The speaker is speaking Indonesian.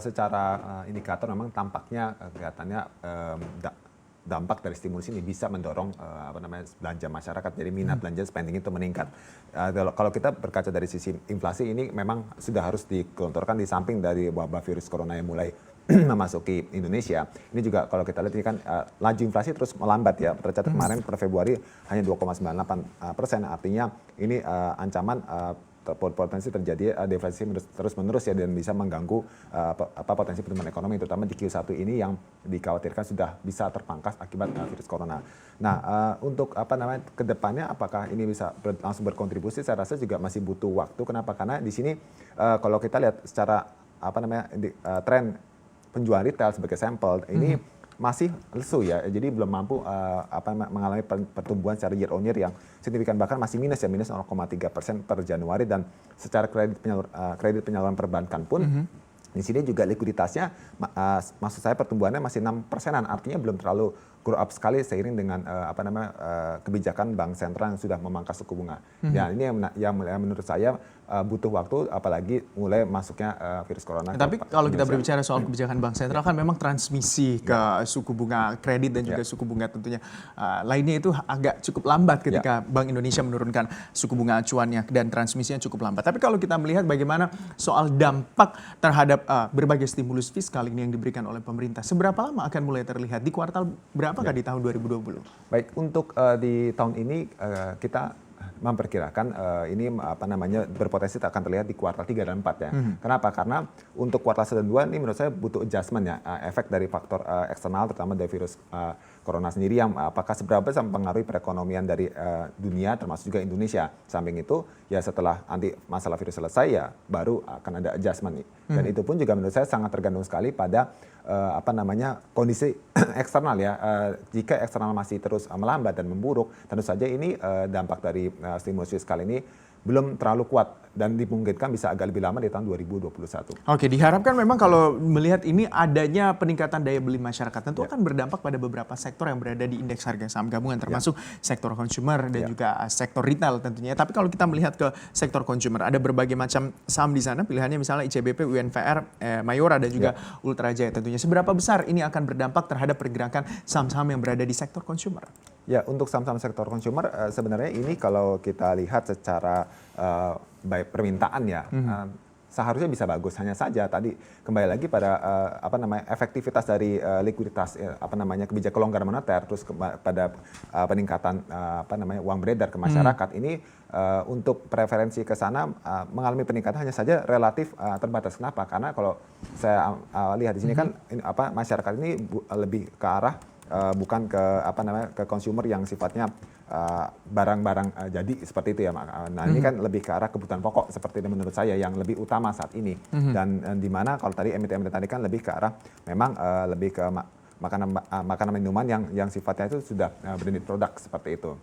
Secara indikator memang tampaknya kelihatannya dampak dari stimulus ini bisa mendorong belanja masyarakat, jadi minat belanja spending itu meningkat. Kalau kita berkaca dari sisi inflasi ini memang sudah harus digelontorkan di samping dari wabah virus corona yang mulai memasuki Indonesia. Ini juga kalau kita lihat ini kan laju inflasi terus melambat ya. Tercatat kemarin per Februari hanya 2,98%, artinya ini ancaman potensi terjadi deflasi terus-menerus ya, dan bisa mengganggu potensi pertumbuhan ekonomi, terutama di Q1 ini yang dikhawatirkan sudah bisa terpangkas akibat virus corona. Nah, untuk kedepannya apakah ini bisa langsung berkontribusi, saya rasa juga masih butuh waktu. Kenapa? Karena di sini kalau kita lihat secara tren penjualan retail sebagai sampel ini masih lesu ya, jadi belum mampu mengalami pertumbuhan secara year on year yang signifikan, bahkan masih minus 0,3% per Januari, dan secara kredit penyaluran perbankan pun di sini juga likuiditasnya, maksud saya pertumbuhannya masih 6%-an, artinya belum terlalu grow up sekali seiring dengan kebijakan bank sentral yang sudah memangkas suku bunga. Ya, ini yang menurut saya butuh waktu, apalagi mulai masuknya virus corona. Tapi kalau kita berbicara soal kebijakan bank sentral kan memang transmisi ke suku bunga kredit dan juga suku bunga tentunya lainnya itu agak cukup lambat ketika Bank Indonesia menurunkan suku bunga acuannya, dan transmisinya cukup lambat. Tapi kalau kita melihat bagaimana soal dampak terhadap berbagai stimulus fiskal ini yang diberikan oleh pemerintah, seberapa lama akan mulai terlihat? Di kuartal berapakah di tahun 2020? Baik, untuk di tahun ini kita memperkirakan ini berpotensi akan terlihat di kuartal 3 dan 4 ya. Kenapa? Karena untuk kuartal 1 dan 2 ini menurut saya butuh adjustment ya, efek dari faktor eksternal terutama dari virus corona sendiri yang apakah seberapa besar mempengaruhi perekonomian dari dunia termasuk juga Indonesia. Samping itu ya setelah nanti masalah virus selesai ya baru akan ada adjustment nih. Dan itu pun juga menurut saya sangat tergantung sekali pada kondisi eksternal ya. Jika eksternal masih terus melambat dan memburuk, tentu saja ini dampak dari stimulus fiskal ini belum terlalu kuat dan dimungkinkan bisa agak lebih lama di tahun 2021. Oke, diharapkan memang kalau melihat ini adanya peningkatan daya beli masyarakat tentu akan berdampak pada beberapa sektor yang berada di indeks harga saham gabungan, termasuk sektor consumer dan juga sektor retail tentunya. Tapi kalau kita melihat ke sektor consumer, ada berbagai macam saham di sana, pilihannya misalnya ICBP, UNVR, Mayora dan juga Ultrajaya tentunya. Seberapa besar ini akan berdampak terhadap pergerakan saham-saham yang berada di sektor consumer? Ya, untuk saham-saham sektor consumer sebenarnya ini kalau kita lihat secara baik permintaan ya, seharusnya bisa bagus. Hanya saja tadi kembali lagi pada efektivitas dari likuiditas kebijakan kelonggaran moneter, terus pada peningkatan uang beredar ke masyarakat ini untuk preferensi ke sana mengalami peningkatan, hanya saja relatif terbatas. Kenapa? Karena kalau saya lihat di sini kan masyarakat ini lebih ke arah bukan ke consumer yang sifatnya barang-barang jadi seperti itu ya. Nah, ini kan lebih ke arah kebutuhan pokok seperti itu menurut saya yang lebih utama saat ini. Dan di mana kalau tadi emiten tadi kan lebih ke arah memang lebih ke makanan minuman yang sifatnya itu sudah branded product seperti itu.